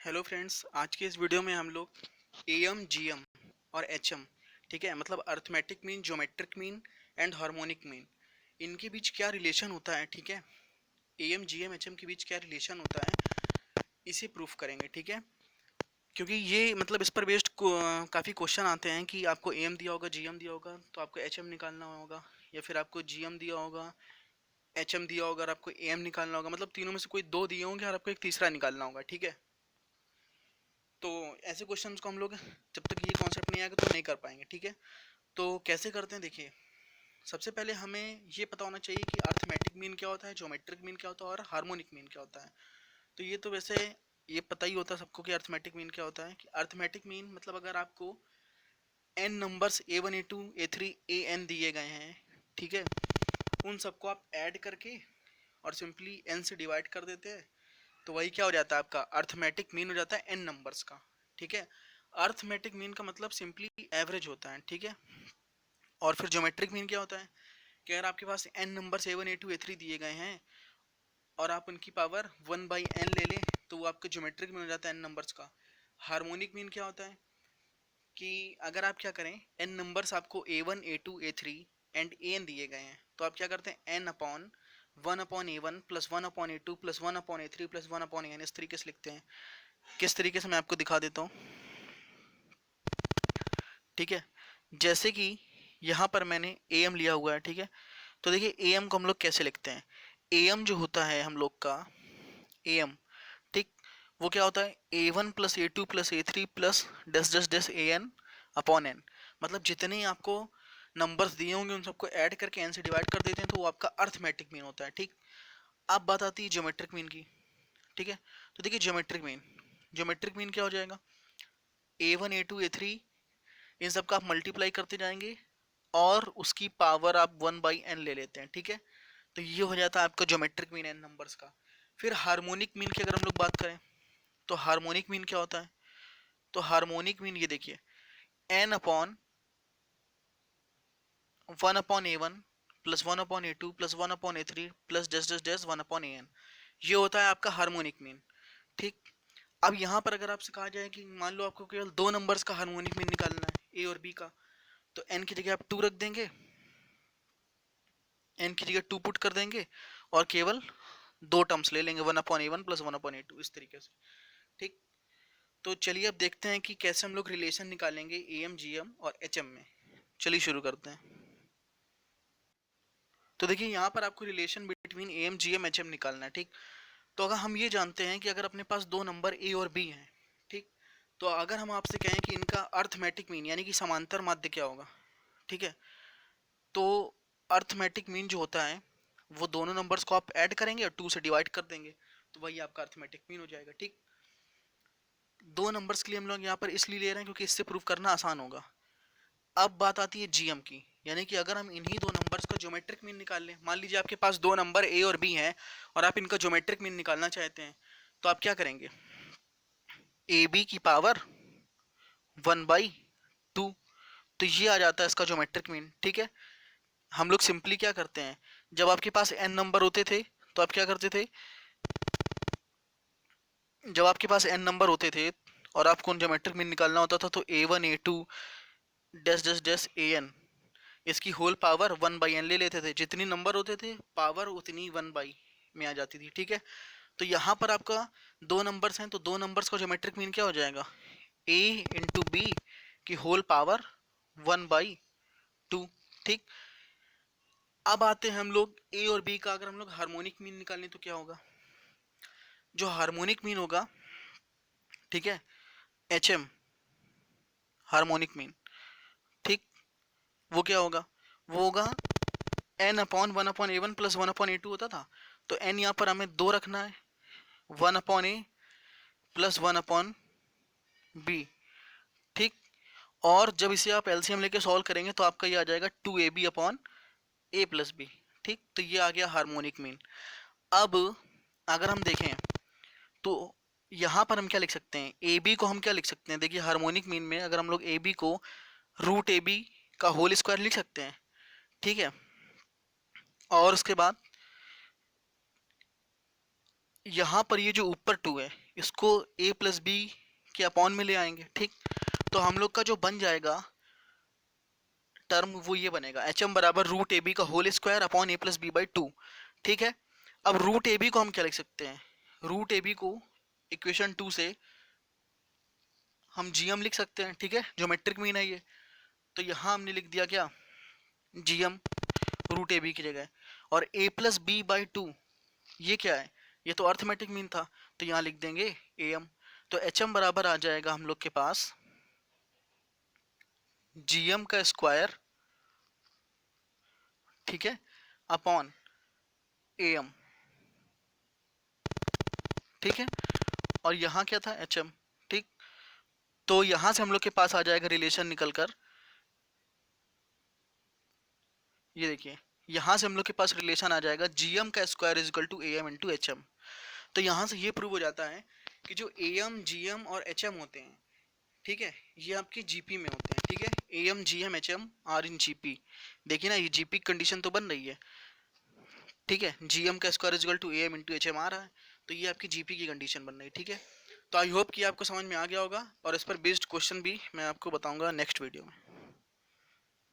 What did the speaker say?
Hello friends, आज के इस वीडियो में हम लोग एम जीएम और एचएम, ठीक है, मतलब arithmetic mean, geometric mean and harmonic mean, इनके बीच क्या रिलेशन होता है, ठीक है। एम जीएम एचएम के बीच क्या रिलेशन होता है, इसे प्रूफ करेंगे, ठीक है। क्योंकि ये मतलब इस पर बेस्ड काफ़ी क्वेश्चन आते हैं कि आपको एम दिया होगा, जीएम दिया होगा, तो आपको एचएम निकालना होगा, या फिर आपको जीएम दिया होगा, एचएम दिया होगा और आपको एम निकालना होगा। मतलब तीनों में से कोई दो दिए होंगे और आपको एक तीसरा निकालना होगा, ठीक है। तो ऐसे क्वेश्चंस को हम लोग जब तक ये कॉन्सेप्ट नहीं आएगा तो नहीं कर पाएंगे, ठीक है। तो कैसे करते हैं, देखिए। सबसे पहले हमें ये पता होना चाहिए कि अर्थमेटिक मीन क्या होता है, ज्योमेट्रिक मीन क्या होता है और हार्मोनिक मीन क्या होता है। तो ये तो वैसे ये पता ही होता है सबको कि अर्थमेटिक मीन क्या होता है। कि अर्थमेटिक मीन मतलब अगर आपको N numbers A1 A2 A3 AN दिए गए हैं, ठीक है, उन सबको आप ऐड करके और सिंपली n से डिवाइड कर देते हैं, तो वही क्या हो जाता है, आपका अर्थमेटिक मीन हो जाता है n नंबर्स का, ठीक है। अर्थमेटिक मीन का मतलब सिंपली एवरेज होता है, ठीक है। और फिर ज्योमेट्रिक मीन क्या होता है कि अगर आपके पास n number A1 A2 A3 दिए गए हैं और आप उनकी पावर 1/n ले लें, तो वो आपका ज्योमेट्रिक मीन हो जाता है n नंबर्स का। हार्मोनिक मीन क्या होता है कि अगर आप क्या करें, n नंबर्स आपको A1 A2 A3 and an दिए गए हैं, तो आप क्या करते हैं, n upon 1/A1 plus 1/A2 plus 1/A3 plus 1/n, इस तरीके से लिखते हैं। किस तरीके से मैं आपको दिखा देता हूँ, ठीक है। जैसे कि यहाँ पर मैंने am लिया हुआ है, ठीक है। तो देखिए am को हम लोग कैसे लिखते हैं। am जो होता है हम लोग का am, ठीक, वो क्या होता है, A1 plus A2 plus A3 plus डस डस डस AN अपॉन n। मतलब जितने आपको नंबर्स दिए होंगे उन सबको ऐड करके n से डिवाइड कर देते हैं, तो वो आपका अर्थमेटिक मीन होता है, ठीक। अब बात आती है ज्योमेट्रिक मीन की, ठीक है। तो देखिए ज्योमेट्रिक मीन क्या हो जाएगा, A1 A2 A3 इन सब का आप मल्टीप्लाई करते जाएंगे और उसकी पावर आप 1/n ले लेते हैं, ठीक है। तो ये हो जाता है आपका ज्योमेट्रिक मीन n नंबर्स का। फिर हार्मोनिक मीन की अगर हम लोग बात करें, तो हार्मोनिक मीन क्या होता है, तो हार्मोनिक मीन ये देखिए, n upon 1/A1 plus 1/A2 plus 1/A3 plus डस डस डस 1/an, ये होता है आपका हार्मोनिक मीन, ठीक। अब यहाँ पर अगर आपसे कहा जाए कि मान लो आपको केवल दो नंबर्स का हार्मोनिक मीन निकालना है, ए और बी का, तो n की जगह आप 2 रख देंगे, n की जगह 2 पुट कर देंगे और केवल दो टर्म्स ले लेंगे, 1/A1 प्लस 1/A2, इस तरीके से, ठीक। तो चलिए अब देखते हैं कि कैसे हम लोग रिलेशन निकालेंगे एम जीएम और एचएम में। चलिए शुरू करते हैं। तो देखिए यहाँ पर आपको relation between M GM HM निकालना है, ठीक। तो अगर हम ये जानते हैं कि अगर अपने पास दो नंबर ए और बी हैं, ठीक, तो अगर हम आपसे कहें कि इनका अर्थमेटिक मीन यानी कि समांतर माध्य क्या होगा, ठीक है, तो अर्थमेटिक मीन जो होता है वो दोनों नंबर्स को आप ऐड करेंगे और 2 से डिवाइड कर देंगे, तो वही आपका अर्थमेटिक मीन हो जाएगा, ठीक। दो नंबर्स के लिए हम लोग यहाँ पर इसलिए ले रहे हैं क्योंकि इससे प्रूव करना आसान होगा। अब बात आती है जीएम की, यानी कि अगर हम इन्हीं दो नंबर्स का ज्योमेट्रिक मीन निकाल लें, मान लीजिए आपके पास दो नंबर ए और बी हैं और आप इनका ज्योमेट्रिक मीन निकालना चाहते हैं, तो आप क्या करेंगे, ए बी की पावर 1/2, तो ये आ जाता है इसका ज्योमेट्रिक मीन, ठीक है। हम लोग सिंपली क्या करते हैं, जब आपके पास एन नंबर होते थे तो आप क्या करते थे, जब आपके पास एन नंबर होते थे और आपको ज्योमेट्रिक मीन निकालना होता था, तो A1 A2 dash dash dash AN इसकी होल पावर 1/n ले लेते थे, जितनी नंबर होते थे पावर उतनी 1 में आ जाती थी, ठीक है। तो यहाँ पर आपका दो नंबर्स हैं, तो दो नंबर्स का ज्योमेट्रिक मीन क्या हो जाएगा, a इंटू बी की होल पावर 1/2, ठीक। अब आते हैं हम लोग ए और बी का, अगर हम लोग हार्मोनिक मीन निकालें तो क्या होगा, जो हार्मोनिक मीन होगा, ठीक है, एच एम हार्मोनिक मीन, ठीक, वो क्या होगा, वो होगा N upon 1/A1 plus 1/A2 होता था, तो एन यहाँ पर हमें दो रखना है, 1/A प्लस 1/B, ठीक। और जब इसे आप एलसीएम लेके सॉल्व करेंगे तो आपका ये आ जाएगा 2AB upon A plus B, ठीक। तो ये आ गया हार्मोनिक मीन। अब अगर हम देखें तो यहाँ पर हम क्या लिख सकते हैं, ए बी को हम क्या लिख सकते हैं, देखिए हार्मोनिक मीन में अगर हम लोग ए बी को रूट ए बी का होल स्क्वायर लिख सकते हैं, ठीक है। और उसके बाद यहाँ पर ये जो ऊपर 2 है इसको a प्लस बी के अपॉन में ले आएंगे, ठीक। तो हम लोग का जो बन जाएगा टर्म वो ये बनेगा, एच एम बराबर रूट ए बी का whole square upon A plus B by two, ठीक है। अब रूट ए बी को हम क्या लिख सकते हैं, रूट ए बी को इक्वेशन 2 से हम जीएम लिख सकते हैं, ठीक है, ज्योमेट्रिक मीन है ये। तो यहाँ हमने लिख दिया क्या, जीएम रूट ए बी की जगह, और ए प्लस बी बाई टू ये क्या है, ये तो अर्थमेटिक मीन था, तो यहाँ लिख देंगे ए एम। तो एच एम बराबर आ जाएगा हम लोग के पास जीएम का स्क्वायर, ठीक है, अपॉन ए एम, ठीक है। और यहाँ क्या था, एच एम, ठीक। तो यहाँ से हम लोग के पास आ जाएगा रिलेशन निकलकर, ये देखिए यहाँ से हम लोग के पास रिलेशन आ जाएगा जीएम का square is equal to A M into H M. तो यहाँ से ये प्रूव हो जाता है कि जो ए एम जी एम और एच एम होते हैं, ठीक है, ये आपके जीपी में होते हैं, ठीक है। A M G M H M are in GP, देखिए ना ये जीपी कंडीशन तो बन रही है, ठीक है। जीएम का square is equal to A M into H M आ रहा है, तो ये आपकी जीपी की कंडीशन बन रही है, ठीक है। तो आई होप कि आपको समझ में आ गया होगा, और इस पर बेस्ड क्वेश्चन भी मैं आपको बताऊंगा नेक्स्ट वीडियो में।